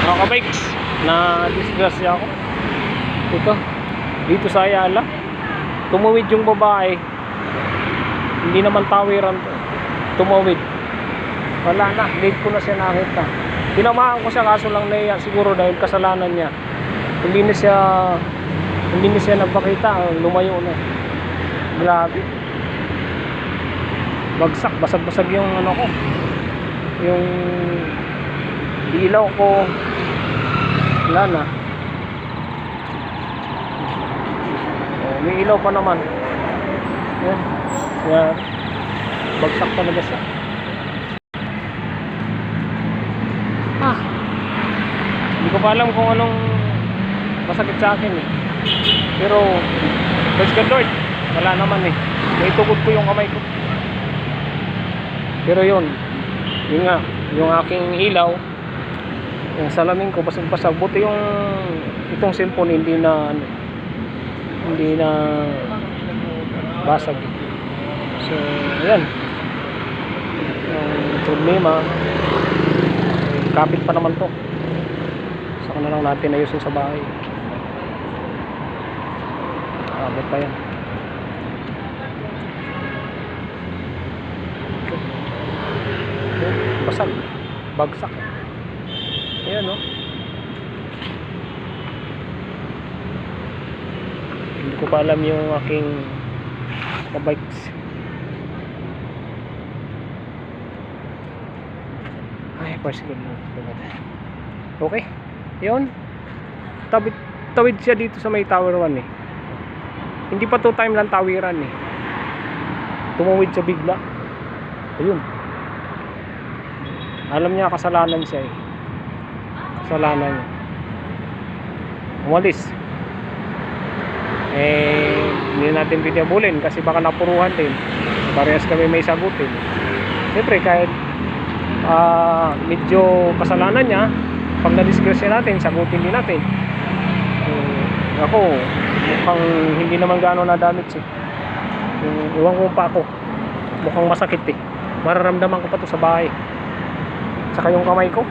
mga kabikes, na disgrasya ako dito sa Ayala. Tumawid yung babae, hindi naman tawiran to, tumawid, wala na, late ko na siya nakita. Tinamaan ko siya, kaso lang naiya siguro dahil kasalanan niya, hindi na siya nagpakita, lumayo na. Grabe, basag-basag yung ano ko, yung ilaw ko, wala na. Oh, may ilaw pa naman. Yan, bagsak talaga siya. Hindi ko pa alam kung anong masakit sa akin eh. Pero praise God Lord, wala naman eh. Naitugod ko yung kamay ko. Pero yun nga, yung aking ilaw, yung salamin ko basag-basag. Buti yung itong cellphone hindi na basag. So ayan, yung problema, kapit pa naman to. Saka na lang natin ayusin sa bahay. Abot pa yan. Basag, bagsak. Ayan o. Hindi ko pa alam yung aking bikes. Ay, parsigal na. Okay, yun. Tawid siya dito sa may Tower 1 eh. Hindi pa 2 time lang tawiran eh. Tumawid siya bigla. Ayun. Alam niya kasalanan siya eh. Kasalanan niya. Umalis. Hindi natin pinabulin kasi baka napuruhan din. Parehas kami may sagutin. Siyempre kahit medyo kasalanan niya, pag na-disgrasya natin, sagutin din natin. Ako, mukhang hindi naman gaano na-damage eh. Iwan ko pa ako. Mukhang masakit eh. Mararamdaman ko pa to sa bahay. Saka yung kamay ko,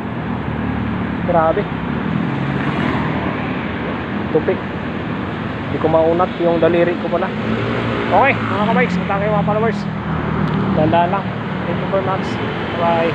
grabe, tupik. Hindi ko maunat yung daliri ko pala. Okay mga kabikes, matangay mga followers, dandaan lang. Thank you very much. Bye.